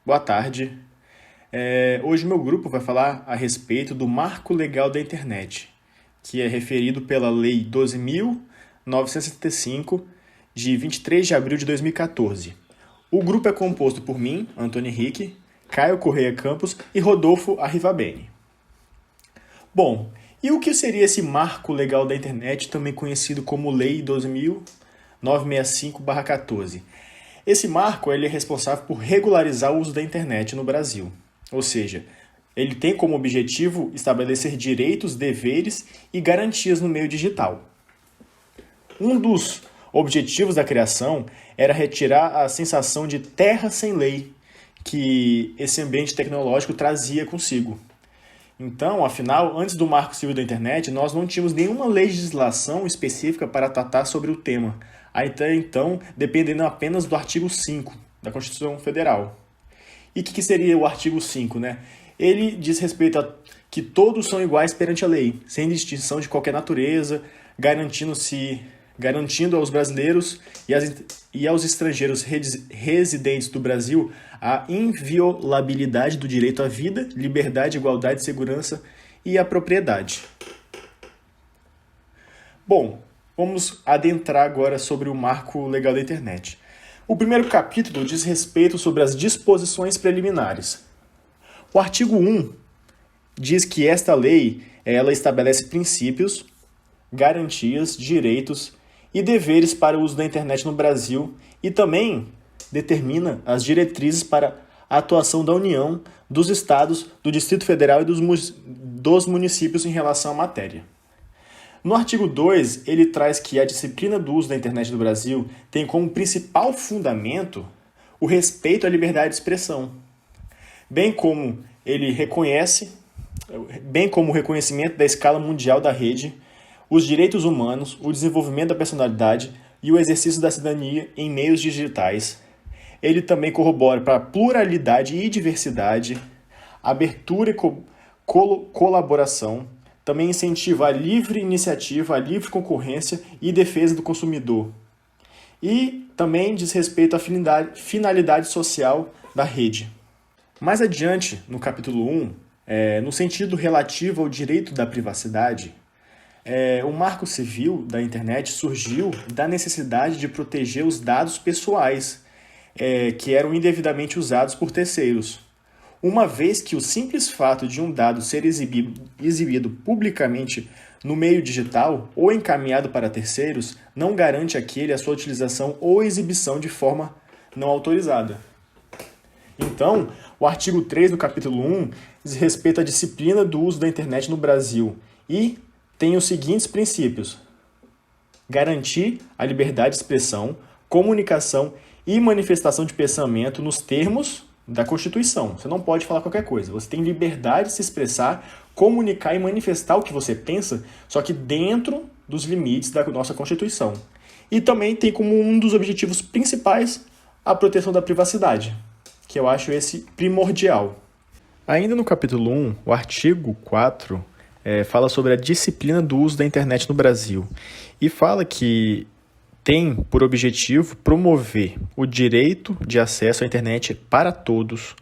boa tarde. Hoje meu grupo vai falar a respeito do Marco Legal da Internet, que é referido pela Lei 12.975, de 23 de abril de 2014. O grupo é composto por mim, Antônio Henrique, Caio Correia Campos e Rodolfo Arrivabene. Bom, e o que seria esse Marco Legal da Internet, também conhecido como Lei 12.965/14? Esse marco ele é responsável por regularizar o uso da internet no Brasil. Ou seja, ele tem como objetivo estabelecer direitos, deveres e garantias no meio digital. Um dos objetivos da criação era retirar a sensação de terra sem lei que esse ambiente tecnológico trazia consigo. Então, afinal, antes do Marco Civil da Internet, nós não tínhamos nenhuma legislação específica para tratar sobre o tema, até então dependendo apenas do artigo 5 da Constituição Federal. E o que seria o artigo 5, né? Ele diz respeito a que todos são iguais perante a lei, sem distinção de qualquer natureza, garantindo aos brasileiros e aos estrangeiros residentes do Brasil a inviolabilidade do direito à vida, liberdade, igualdade, segurança e à propriedade. Bom, vamos adentrar agora sobre o Marco Legal da Internet. O primeiro capítulo diz respeito sobre as disposições preliminares. O artigo 1 diz que esta lei ela estabelece princípios, garantias, direitos e deveres para o uso da internet no Brasil e também determina as diretrizes para a atuação da União, dos Estados, do Distrito Federal e dos municípios em relação à matéria. No artigo 2, ele traz que a disciplina do uso da internet no Brasil tem como principal fundamento o respeito à liberdade de expressão, bem como o reconhecimento da escala mundial da rede, os direitos humanos, o desenvolvimento da personalidade e o exercício da cidadania em meios digitais. Ele também corrobora para a pluralidade e diversidade, abertura e colaboração, também incentiva a livre iniciativa, a livre concorrência e defesa do consumidor. E também diz respeito à finalidade social da rede. Mais adiante, no capítulo 1, no sentido relativo ao direito da privacidade, o Marco Civil da Internet surgiu da necessidade de proteger os dados pessoais que eram indevidamente usados por terceiros, uma vez que o simples fato de um dado ser exibido publicamente no meio digital ou encaminhado para terceiros não garante a sua utilização ou exibição de forma não autorizada. Então, o artigo 3 do capítulo 1 diz respeito à disciplina do uso da internet no Brasil e tem os seguintes princípios: garantir a liberdade de expressão, comunicação e manifestação de pensamento nos termos da Constituição. Você não pode falar qualquer coisa. Você tem liberdade de se expressar, comunicar e manifestar o que você pensa, só que dentro dos limites da nossa Constituição. E também tem como um dos objetivos principais a proteção da privacidade, que eu acho esse primordial. Ainda no capítulo 1, o artigo 4 fala sobre a disciplina do uso da internet no Brasil e fala que tem por objetivo promover o direito de acesso à internet para todos,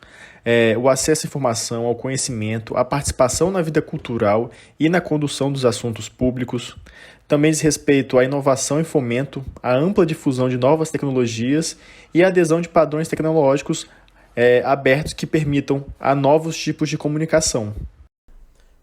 o acesso à informação, ao conhecimento, a participação na vida cultural e na condução dos assuntos públicos. Também diz respeito à inovação e fomento, à ampla difusão de novas tecnologias e à adesão de padrões tecnológicos abertos que permitam a novos tipos de comunicação.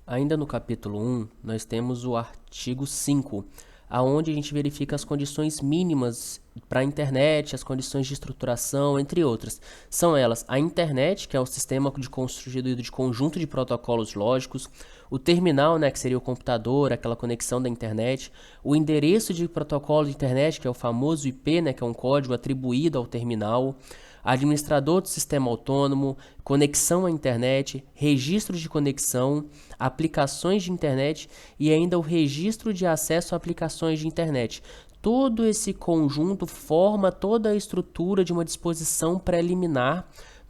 Ainda no capítulo 1, nós temos o artigo 5, aonde a gente verifica as condições mínimas para a internet, as condições de estruturação, entre outras. São elas a internet, que é o sistema constituído de conjunto de protocolos lógicos, o terminal, né, que seria o computador, aquela conexão da internet, o endereço de protocolo de internet, que é o famoso IP, né, que é um código atribuído ao terminal, administrador do sistema autônomo, conexão à internet, registro de conexão, aplicações de internet e ainda o registro de acesso a aplicações de internet. Todo esse conjunto forma toda a estrutura de uma disposição preliminar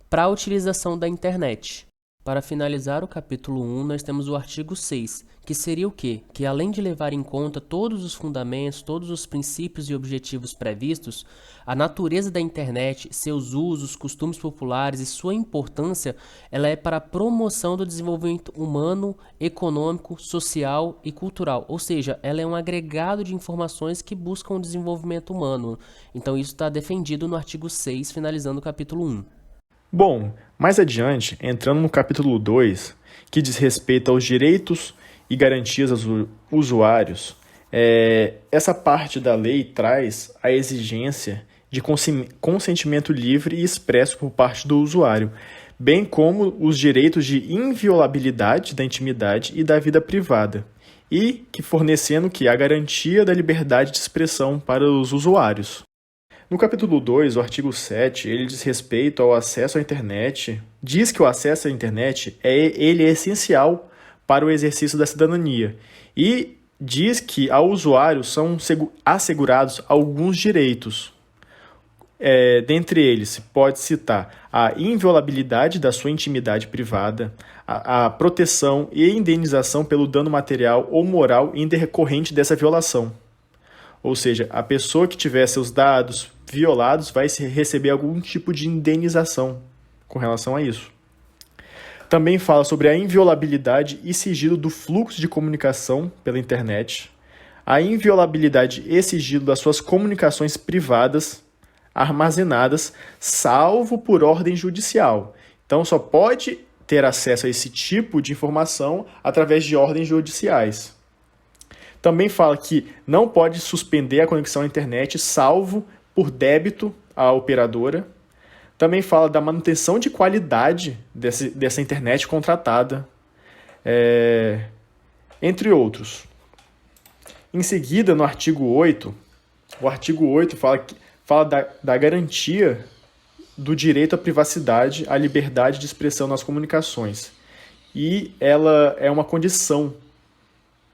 para a utilização da internet. Para finalizar o capítulo 1, nós temos o artigo 6, que seria o quê? Que além de levar em conta todos os fundamentos, todos os princípios e objetivos previstos, a natureza da internet, seus usos, costumes populares e sua importância, ela é para a promoção do desenvolvimento humano, econômico, social e cultural. Ou seja, ela é um agregado de informações que buscam o desenvolvimento humano. Então isso está defendido no artigo 6, finalizando o capítulo 1. Bom, mais adiante, entrando no capítulo 2, que diz respeito aos direitos e garantias aos usuários, essa parte da lei traz a exigência de consentimento livre e expresso por parte do usuário, bem como os direitos de inviolabilidade da intimidade e da vida privada, e que fornecendo que a garantia da liberdade de expressão para os usuários. No capítulo 2, o artigo 7, ele diz respeito ao acesso à internet, diz que o acesso à internet ele é essencial para o exercício da cidadania e diz que ao usuário são assegurados alguns direitos. Dentre eles, pode citar a inviolabilidade da sua intimidade privada, a proteção e indenização pelo dano material ou moral em decorrente dessa violação. Ou seja, a pessoa que tiver seus dados violados vai receber algum tipo de indenização com relação a isso. Também fala sobre a inviolabilidade e sigilo do fluxo de comunicação pela internet, a inviolabilidade e sigilo das suas comunicações privadas armazenadas, salvo por ordem judicial. Então, só pode ter acesso a esse tipo de informação através de ordens judiciais. Também fala que não pode suspender a conexão à internet, salvo por débito à operadora. Também fala da manutenção de qualidade dessa internet contratada, entre outros. Em seguida, no artigo 8, o artigo 8 fala da garantia do direito à privacidade, à liberdade de expressão nas comunicações. E ela é uma condição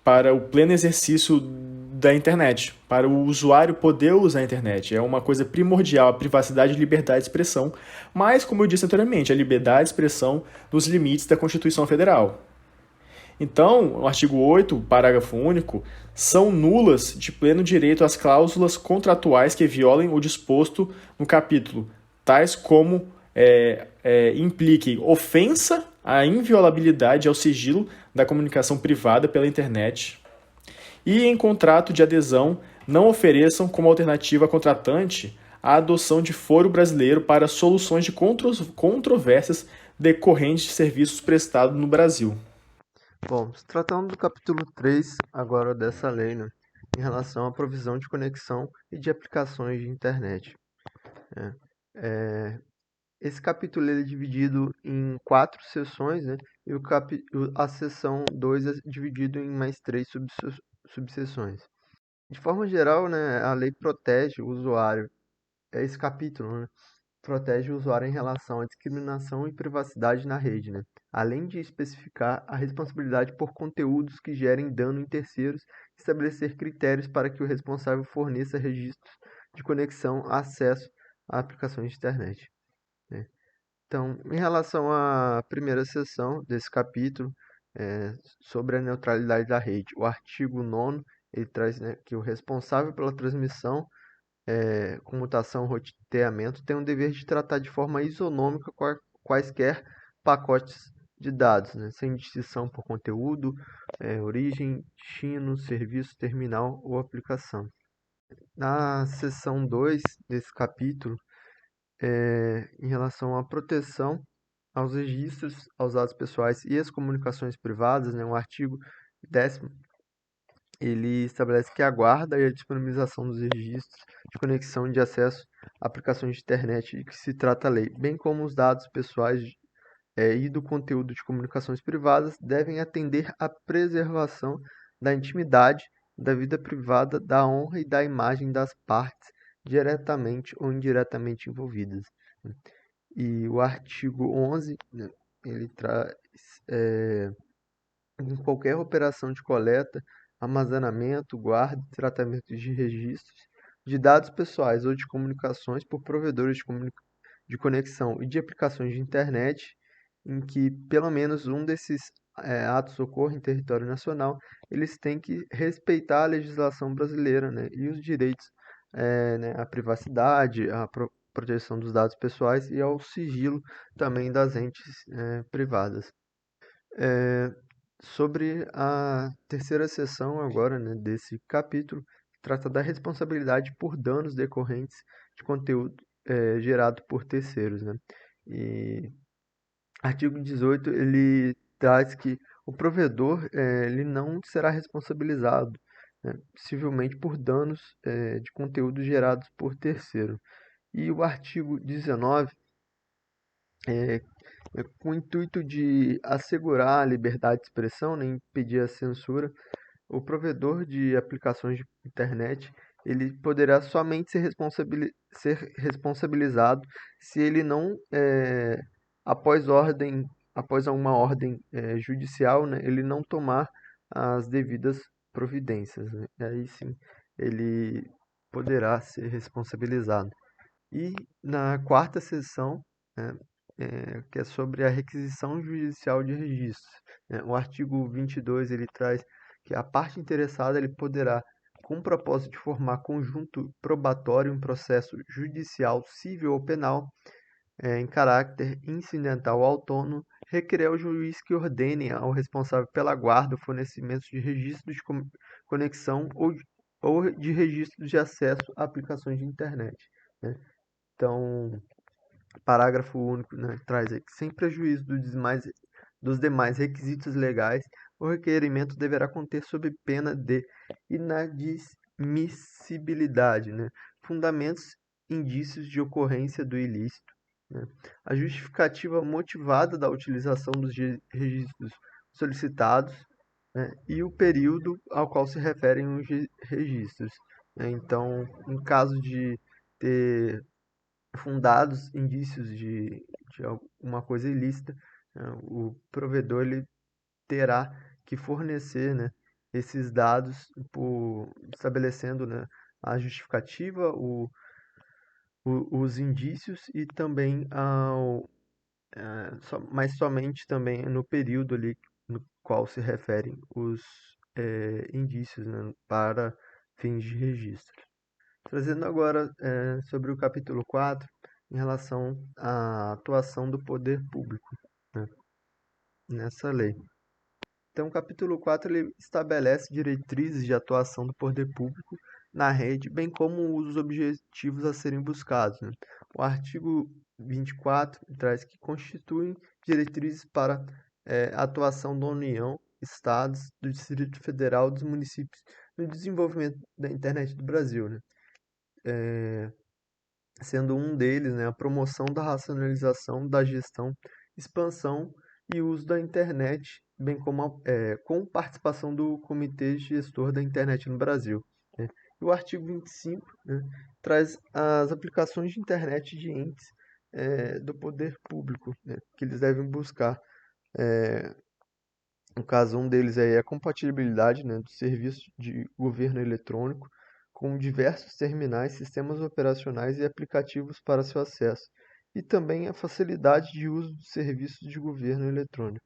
para o pleno exercício da internet, para o usuário poder usar a internet. É uma coisa primordial, a privacidade e liberdade de expressão, mas, como eu disse anteriormente, a liberdade de expressão nos limites da Constituição Federal. Então, o artigo 8, parágrafo único, são nulas de pleno direito as cláusulas contratuais que violem o disposto no capítulo, tais como impliquem ofensa à inviolabilidade e ao sigilo da comunicação privada pela internet e em contrato de adesão não ofereçam como alternativa contratante a adoção de foro brasileiro para soluções de controvérsias decorrentes de serviços prestados no Brasil. Bom, se tratando do capítulo 3, agora dessa lei, né, em relação à provisão de conexão e de aplicações de internet. Esse capítulo ele é dividido em 4 seções, né, e a seção 2 é dividido em mais 3 subseções. De forma geral, né, a lei protege o usuário, esse capítulo, né, protege o usuário em relação à discriminação e privacidade na rede, né? Além de especificar a responsabilidade por conteúdos que gerem dano em terceiros, estabelecer critérios para que o responsável forneça registros de conexão, acesso a aplicações de internet, né? Então, em relação à primeira seção desse capítulo, sobre a neutralidade da rede, o artigo 9º, ele traz, né, que o responsável pela transmissão comutação, roteamento, tem o dever de tratar de forma isonômica quaisquer pacotes de dados, né, sem distinção por conteúdo, origem, destino, serviço, terminal ou aplicação. Na seção 2 desse capítulo, em relação à proteção aos registros, aos dados pessoais e às comunicações privadas, né, o artigo 10º, ele estabelece que a guarda e a disponibilização dos registros de conexão e de acesso a aplicações de internet de que se trata a lei, bem como os dados pessoais e do conteúdo de comunicações privadas, devem atender à preservação da intimidade, da vida privada, da honra e da imagem das partes diretamente ou indiretamente envolvidas. E o artigo 11, né, ele traz em qualquer operação de coleta, armazenamento, guarda e tratamento de registros de dados pessoais ou de comunicações por provedores de conexão e de aplicações de internet, em que pelo menos um desses atos ocorra em território nacional, eles têm que respeitar a legislação brasileira, né, e os direitos, né, à privacidade, à proteção dos dados pessoais e ao sigilo também das entes privadas. É, sobre a terceira seção agora, né, desse capítulo, trata da responsabilidade por danos decorrentes de conteúdo gerado por terceiros, né? E artigo 18 ele traz que o provedor ele não será responsabilizado, né, possivelmente por danos de conteúdo gerados por terceiro. E o artigo 19 é, com o intuito de assegurar a liberdade de expressão, né, impedir a censura, o provedor de aplicações de internet ele poderá somente ser responsabilizado se ele não, após ordem, após uma ordem judicial, né, ele não tomar as devidas providências, né? E aí sim ele poderá ser responsabilizado. E na quarta seção, né, que é sobre a requisição judicial de registros, né, o artigo 22 ele traz que a parte interessada ele poderá, com o propósito de formar conjunto probatório em processo judicial, civil ou penal, em caráter incidental ou autônomo, requerer ao juiz que ordene ao responsável pela guarda o fornecimento de registros de conexão ou de registros de acesso a aplicações de internet, né? Então, parágrafo único, né, traz aí que, sem prejuízo dos demais requisitos legais, o requerimento deverá conter, sob pena de inadmissibilidade, né, fundamentos, indícios de ocorrência do ilícito, né, a justificativa motivada da utilização dos registros solicitados, né, e o período ao qual se referem os registros, né. Então, em caso de ter fundados indícios de alguma coisa ilícita, o provedor ele terá que fornecer, né, esses dados estabelecendo, né, a justificativa, os indícios e também mas somente também no período ali no qual se referem os indícios, né, para fins de registro. Trazendo agora sobre o capítulo 4 em relação à atuação do poder público, né, nessa lei. Então, o capítulo 4 ele estabelece diretrizes de atuação do poder público na rede, bem como os objetivos a serem buscados, né. O artigo 24 traz que constituem diretrizes para a atuação da União, Estados, do Distrito Federal, dos municípios no desenvolvimento da internet do Brasil, né, sendo um deles, né, a promoção da racionalização da gestão, expansão e uso da internet, bem como com participação do Comitê Gestor da Internet no Brasil, né. E o artigo 25, né, traz as aplicações de internet de entes do poder público, né, que eles devem buscar. No caso, um deles é a compatibilidade, né, do serviço de governo eletrônico com diversos terminais, sistemas operacionais e aplicativos para seu acesso, e também a facilidade de uso dos serviços de governo eletrônico,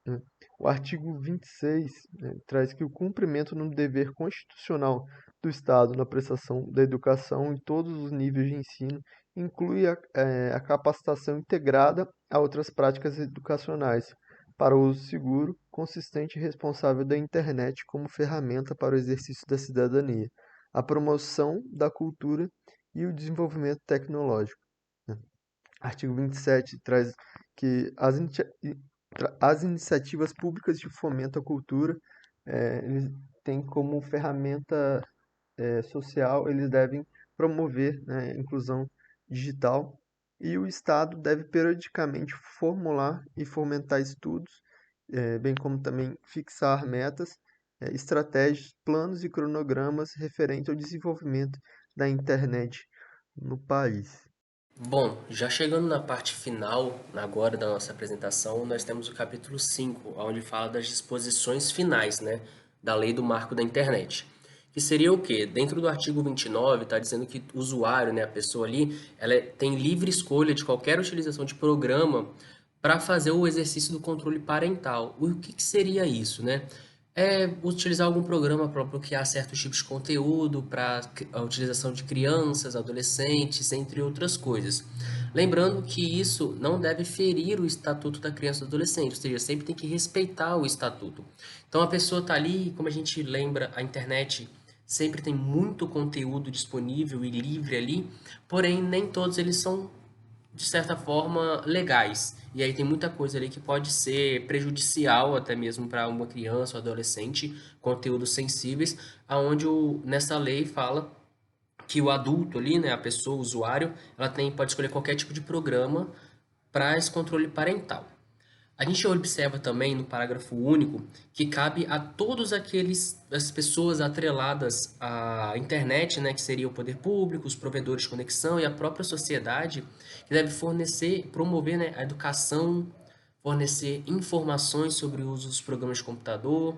né. O artigo 26, né, traz que o cumprimento no dever constitucional do Estado na prestação da educação em todos os níveis de ensino inclui a capacitação integrada a outras práticas educacionais para o uso seguro, consistente e responsável da internet como ferramenta para o exercício da cidadania, a promoção da cultura e o desenvolvimento tecnológico, né. Artigo 27 traz que as iniciativas públicas de fomento à cultura, eles têm como ferramenta social, eles devem promover, né, a inclusão digital e o Estado deve periodicamente formular e fomentar estudos, bem como também fixar metas, estratégias, planos e cronogramas referentes ao desenvolvimento da internet no país. Bom, já chegando na parte final agora da nossa apresentação, nós temos o capítulo 5, onde fala das disposições finais, né, da Lei do Marco da Internet. Que seria o quê? Dentro do artigo 29, está dizendo que o usuário, né, a pessoa ali, ela tem livre escolha de qualquer utilização de programa para fazer o exercício do controle parental. O que seria isso, né? É utilizar algum programa para bloquear certos tipos de conteúdo, para a utilização de crianças, adolescentes, entre outras coisas. Lembrando que isso não deve ferir o estatuto da criança e do adolescente, ou seja, sempre tem que respeitar o estatuto. Então a pessoa está ali, como a gente lembra, a internet sempre tem muito conteúdo disponível e livre ali, porém nem todos eles são de certa forma, legais. E aí tem muita coisa ali que pode ser prejudicial até mesmo para uma criança ou adolescente, conteúdos sensíveis, aonde nessa lei fala que o adulto ali, né, a pessoa, o usuário, ela pode escolher qualquer tipo de programa para esse controle parental. A gente observa também no parágrafo único que cabe a todos as pessoas atreladas à internet, né, que seria o poder público, os provedores de conexão e a própria sociedade, que deve fornecer, promover, né, a educação, fornecer informações sobre o uso dos programas de computador,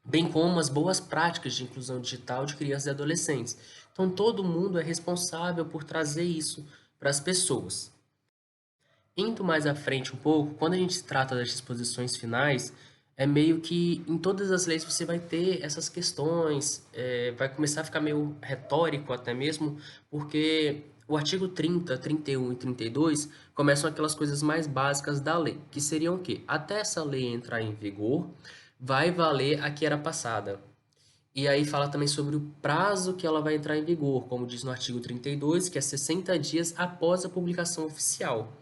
bem como as boas práticas de inclusão digital de crianças e adolescentes. Então todo mundo é responsável por trazer isso para as pessoas. Indo mais à frente um pouco, quando a gente se trata das disposições finais, é meio que em todas as leis você vai ter essas questões, vai começar a ficar meio retórico até mesmo, porque o artigo 30, 31 e 32 começam aquelas coisas mais básicas da lei, que seriam o quê? Até essa lei entrar em vigor, vai valer a que era passada. E aí fala também sobre o prazo que ela vai entrar em vigor, como diz no artigo 32, que é 60 dias após a publicação oficial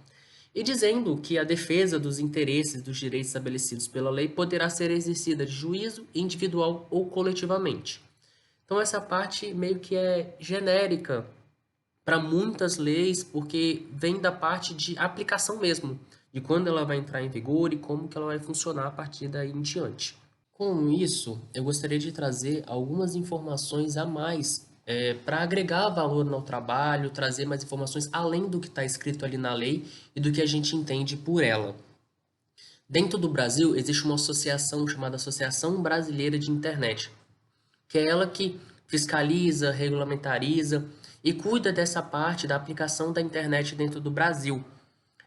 e dizendo que a defesa dos interesses dos direitos estabelecidos pela lei poderá ser exercida de juízo individual ou coletivamente. Então essa parte meio que é genérica para muitas leis, porque vem da parte de aplicação mesmo, de quando ela vai entrar em vigor e como que ela vai funcionar a partir daí em diante. Com isso, eu gostaria de trazer algumas informações a mais para agregar valor no trabalho, trazer mais informações além do que está escrito ali na lei e do que a gente entende por ela. Dentro do Brasil, existe uma associação chamada Associação Brasileira de Internet, que é ela que fiscaliza, regulamentariza e cuida dessa parte da aplicação da internet dentro do Brasil.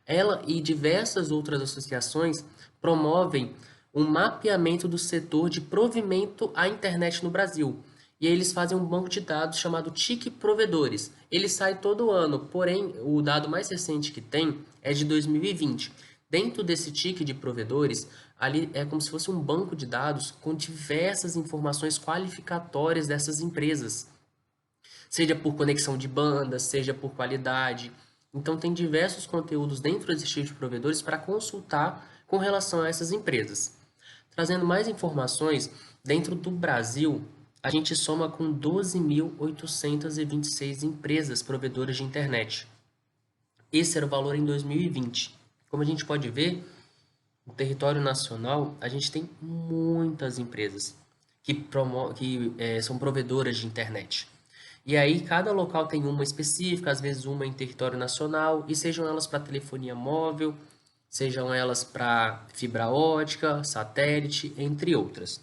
Ela e diversas outras associações promovem um mapeamento do setor de provimento à internet no Brasil. E aí eles fazem um banco de dados chamado TIC Provedores. Ele sai todo ano, porém o dado mais recente que tem é de 2020. Dentro desse TIC de provedores, ali é como se fosse um banco de dados com diversas informações qualificatórias dessas empresas, seja por conexão de banda, seja por qualidade. Então, tem diversos conteúdos dentro desse tipo de provedores para consultar com relação a essas empresas. Trazendo mais informações, dentro do Brasil, a gente soma com 12.826 empresas provedoras de internet. Esse era o valor em 2020. Como a gente pode ver, no território nacional, a gente tem muitas empresas que são provedoras de internet. E aí, cada local tem uma específica, às vezes uma em território nacional, e sejam elas para telefonia móvel, sejam elas para fibra ótica, satélite, entre outras.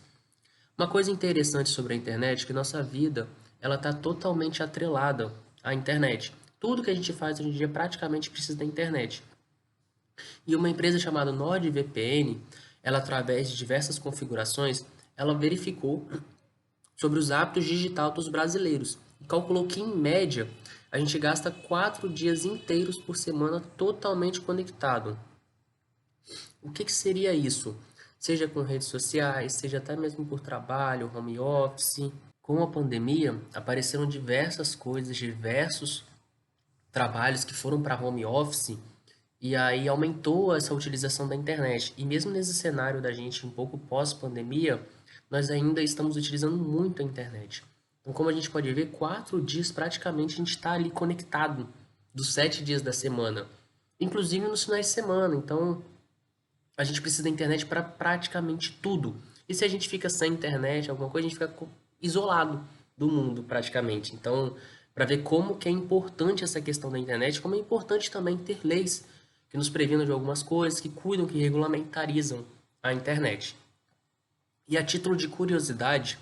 Uma coisa interessante sobre a internet é que nossa vida ela está totalmente atrelada à internet. Tudo que a gente faz hoje em dia praticamente precisa da internet. E uma empresa chamada NordVPN, ela através de diversas configurações, ela verificou sobre os hábitos digitais dos brasileiros e calculou que, em média, a gente gasta 4 dias inteiros por semana totalmente conectado. O que seria isso? Seja com redes sociais, seja até mesmo por trabalho, home office. Com a pandemia, apareceram diversas coisas, diversos trabalhos que foram para home office e aí aumentou essa utilização da internet. E mesmo nesse cenário da gente um pouco pós-pandemia, nós ainda estamos utilizando muito a internet. Então, como a gente pode ver, 4 dias praticamente a gente está ali conectado dos 7 dias da semana, inclusive nos finais de semana. Então, a gente precisa da internet para praticamente tudo. E se a gente fica sem internet, alguma coisa, a gente fica isolado do mundo praticamente. Então, para ver como que é importante essa questão da internet, como é importante também ter leis que nos previnam de algumas coisas, que cuidam, que regulamentarizam a internet. E a título de curiosidade,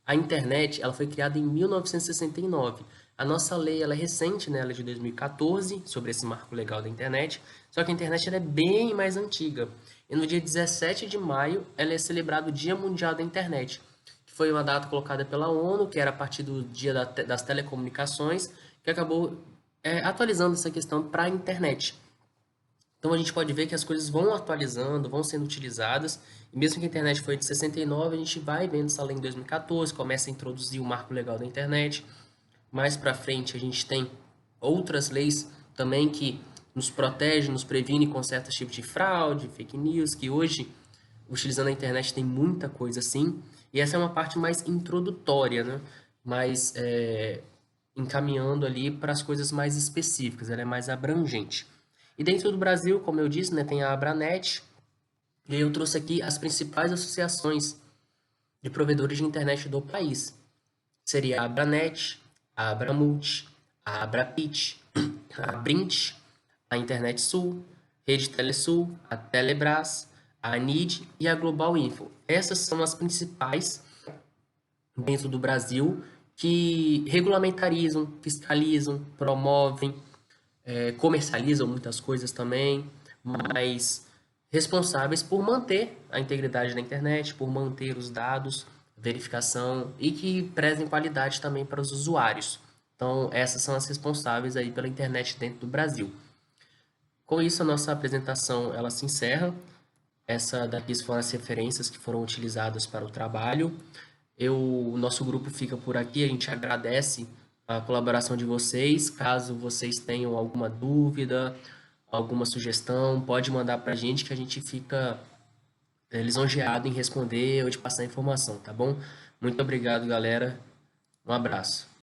a internet ela foi criada em 1969. A nossa lei ela é recente, né? Ela é de 2014, sobre esse marco legal da internet, só que a internet ela é bem mais antiga. E no dia 17 de maio, ela é celebrado o Dia Mundial da Internet, que foi uma data colocada pela ONU, que era a partir do Dia das Telecomunicações, que acabou atualizando essa questão para a internet. Então a gente pode ver que as coisas vão atualizando, vão sendo utilizadas, e mesmo que a internet foi de 69, a gente vai vendo essa lei em 2014, começa a introduzir o marco legal da internet. Mais para frente a gente tem outras leis também que nos protegem, nos previnem com certos tipos de fraude, fake news, que hoje, utilizando a internet, tem muita coisa assim. E essa é uma parte mais introdutória, né? Mais encaminhando ali para as coisas mais específicas, ela é mais abrangente. E dentro do Brasil, como eu disse, né, tem a Abranet, e aí eu trouxe aqui as principais associações de provedores de internet do país. Seria a Abranet, a Abramult, a Abrapit, a Brint, a Internet Sul, Rede Telesul, a Telebrás, a ANID e a Global Info. Essas são as principais dentro do Brasil que regulamentarizam, fiscalizam, promovem, comercializam muitas coisas também, mas responsáveis por manter a integridade da internet, por manter os dados, verificação e que prezem qualidade também para os usuários. Então, essas são as responsáveis aí pela internet dentro do Brasil. Com isso, a nossa apresentação ela se encerra. Essa daqui foram as referências que foram utilizadas para o trabalho. O nosso grupo fica por aqui, a gente agradece a colaboração de vocês. Caso vocês tenham alguma dúvida, alguma sugestão, pode mandar para a gente que a gente fica lisonjeado em responder ou de passar informação, tá bom? Muito obrigado, galera. Um abraço.